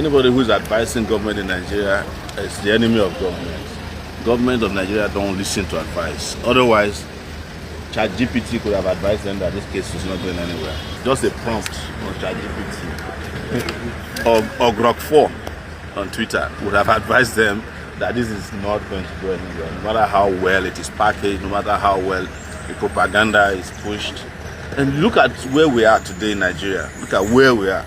Anybody who is advising government in Nigeria is the enemy of government. Government of Nigeria don't listen to advice. Otherwise, ChatGPT could have advised them that this case is not going anywhere. Just a prompt on ChatGPT or Grok 4 on Twitter would have advised them that this is not going to go anywhere. No matter how well it is packaged, no matter how well the propaganda is pushed. And look at where we are today in Nigeria. Look at where we are.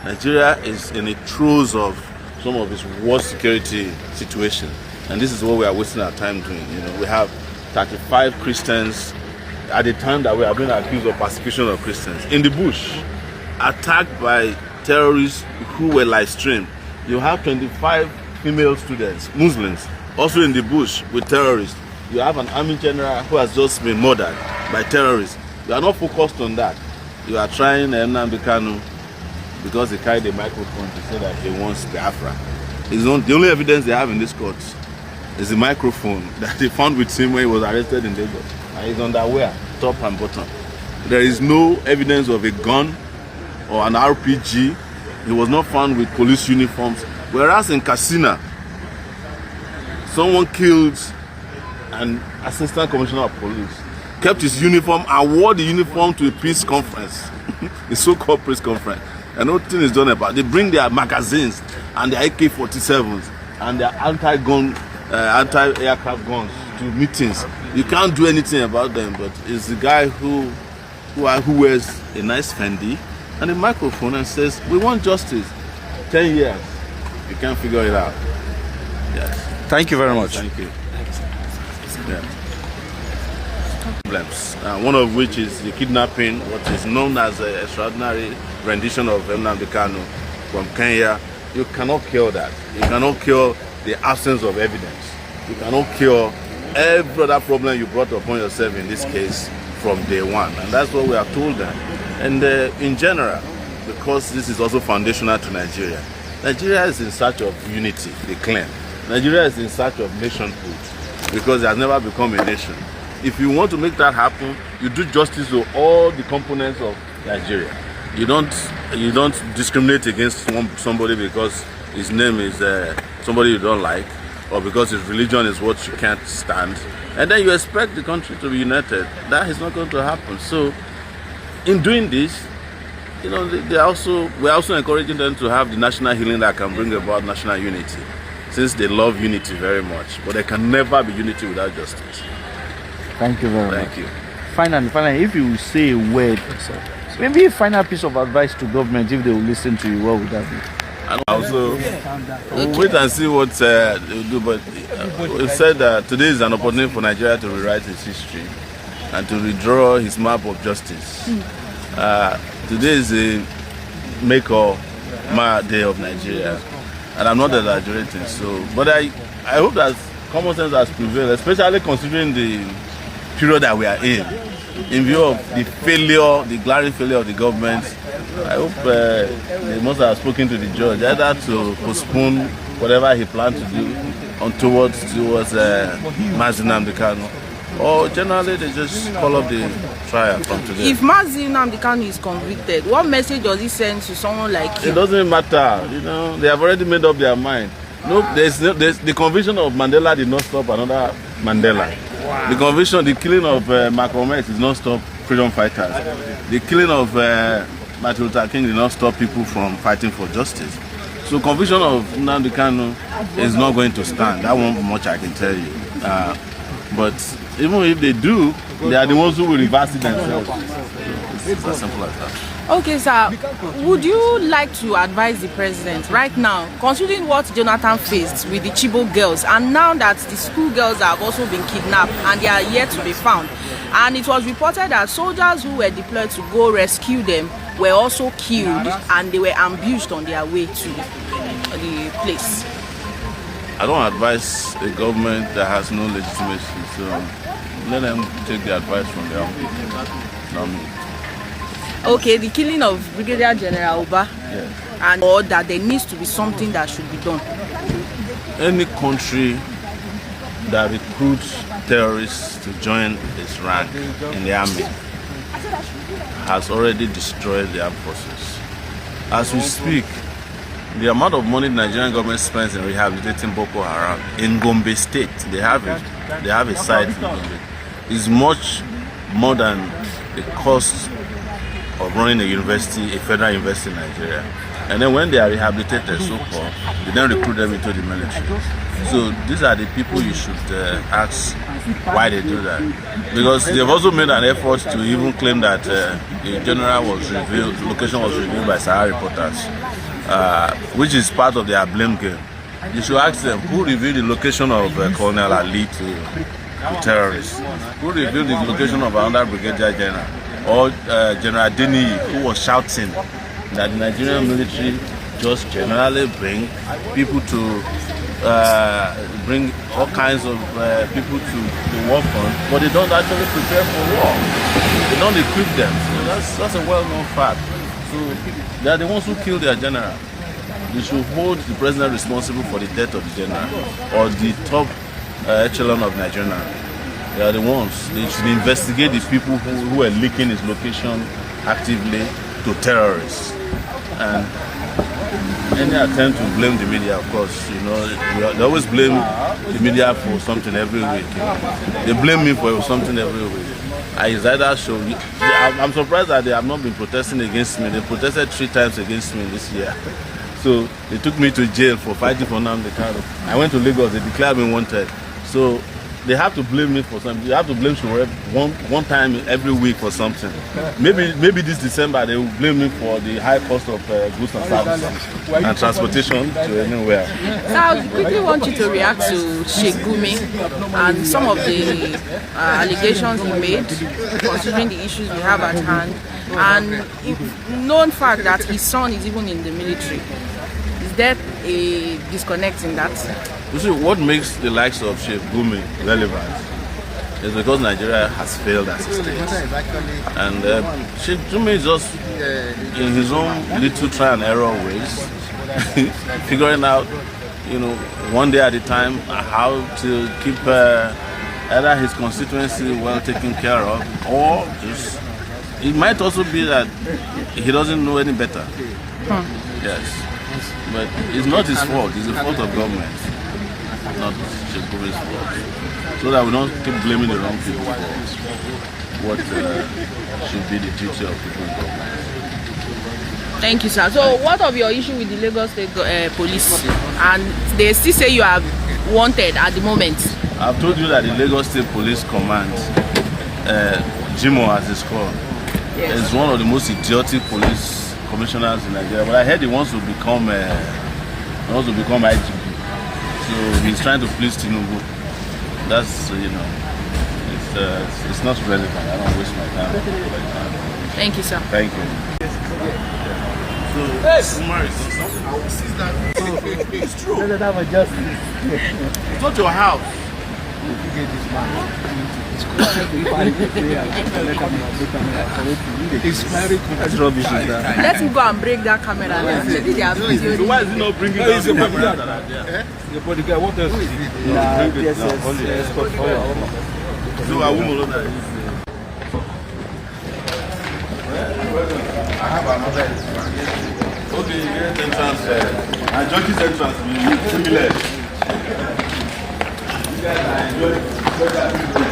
Nigeria is in the throes of some of its worst security situation. And this is what we are wasting our time doing. You know, we have 35 Christians at the time that we are being accused of persecution of Christians in the bush, attacked by terrorists who were live streamed. You have 25 female students, Muslims, also in the bush with terrorists. You have an army general who has just been murdered by terrorists. You are not focused on that. You are trying Nnamdi Kanu because he carried a microphone to say that he wants Biafra. The only evidence they have in this court is the microphone that they found with him when he was arrested in Lagos. And his underwear, top and bottom. There is no evidence of a gun or an RPG. He was not found with police uniforms. Whereas in Katsina, someone killed an assistant commissioner of police, kept his uniform and wore the uniform to a peace conference, a so-called peace conference. And nothing is done about it. They bring their magazines and their AK-47s and their anti-gun, anti-aircraft guns to meetings. You can't do anything about them, but it's the guy who wears a nice Fendi and a microphone and says, we want justice. 10 years. You can't figure it out. Yes. Thank you very much. Thank you. Yeah. Problems. One of which is the kidnapping, what is known as an extraordinary rendition of Nnamdi Kanu from Kenya. You cannot cure that. You cannot cure the absence of evidence. You cannot cure every other problem you brought upon yourself in this case from day one. And that's what we have told them. And in general, because this is also foundational to Nigeria, Nigeria is in search of unity, they claim. Nigeria is in search of nationhood because it has never become a nation. If you want to make that happen, you do justice to all the components of Nigeria. You don't discriminate against somebody because his name is somebody you don't like, or because his religion is what you can't stand, and then you expect the country to be united. That is not going to happen. So, in doing this, you know, we're also encouraging them to have the national healing that can bring about national unity, since they love unity very much. But there can never be unity without justice. Thank you very much. Thank you. Finally, if you say a word, maybe a final piece of advice to government, if they will listen to you, what would that be? And also, we'll wait and see what they'll do. But we said that today is an opportunity for Nigeria to rewrite its history and to redraw his map of justice. Today is a make or mar day of Nigeria, and I'm not exaggerating. So, but I hope that common sense has prevailed, especially considering the period that we are in view of the failure, the glaring failure of the government. I hope they must have spoken to the judge either to postpone whatever he planned to do towards Nnamdi Kanu, or generally they just call up the trial from today. If Nnamdi Kanu is convicted, what message does he send to someone like you? It doesn't matter, you know, they have already made up their mind. No, the conviction of Mandela did not stop another Mandela. Wow. The killing of Malcolm X did not stop freedom fighters. The killing of Martin Luther King did not stop people from fighting for justice. So conviction of Nnamdi Kanu is not going to stand. That won't much I can tell you. But even if they do, they are the ones who will reverse it themselves. It's as simple as that. Okay, sir. Would you like to advise the president right now, considering what Jonathan faced with the Chibok girls, and now that the school girls have also been kidnapped and they are yet to be found, and it was reported that soldiers who were deployed to go rescue them were also killed and they were ambushed on their way to the place? I don't advise a government that has no legitimacy, so let them take the advice from their own people, not me. Okay, the killing of Brigadier General Oba, yes. And or that there needs to be something that should be done. Any country that recruits terrorists to join its rank in the army has already destroyed the armed forces. As we speak, the amount of money the Nigerian government spends in rehabilitating Boko Haram in Gombe State, they have a site in Gombe, is much more than the cost of running a federal university in Nigeria. And then when they are rehabilitated, so-called, they then recruit them into the military. So these are the people you should ask why they do that. Because they've also made an effort to even claim that the location was revealed by Sowore reporters, which is part of their blame game. You should ask them who revealed the location of Colonel Ali to terrorists, who revealed the location of another brigadier general, or General Deni, who was shouting that the Nigerian military just generally bring people to bring all kinds of people to war front, but they don't actually prepare for war. They don't equip them. So that's a well-known fact. So they are the ones who kill their general. They should hold the president responsible for the death of the general or the top echelon of Nigeria. They are the ones. They should investigate the people who are leaking his location actively to terrorists. And any attempt to blame the media, of course, they always blame the media for something every week. They blame me for something every week. I'm surprised that they have not been protesting against me. They protested 3 times against me this year. So they took me to jail for fighting for Nnamdi. I went to Lagos. They declared me wanted. So they have to blame me for something. They have to blame Sowore one time every week for something. Maybe this December they will blame me for the high cost of goods and services and transportation to anywhere. Now, I quickly want you to react to Sheikh Gumi and some of the allegations he made, considering the issues we have at hand, and known fact that his son is even in the military. Is there a disconnect in that? You see, what makes the likes of Sheikh Gumi relevant is because Nigeria has failed as a state. And Sheikh Gumi is just in his own little try and error ways, figuring out, one day at a time, how to keep either his constituency well taken care of, or just, it might also be that he doesn't know any better. Yes. But it's not his fault, it's the fault of government. Not Sheikh Gumi's fault. So that we don't keep blaming the wrong people for what should be the duty of people in government. Thank you, sir. So what of your issue with the Lagos State Police? And they still say you are wanted at the moment. I've told you that the Lagos State Police Command, Jimo as it's called, is one of the most idiotic police commissioners in Nigeria. But I heard he wants to become IGP. So he's trying to please Tinubu. That's, it's not relevant. I don't waste my time. Thank you, sir. Thank you. So, it's true. It's not your house. That's rubbish. Let him go and break that camera. So why is he not bringing down the camera? But the guy, what else is he? So I won't know. I have another. Okay, get entrance. And Jockey's entrance will be similar. You guys are enjoying.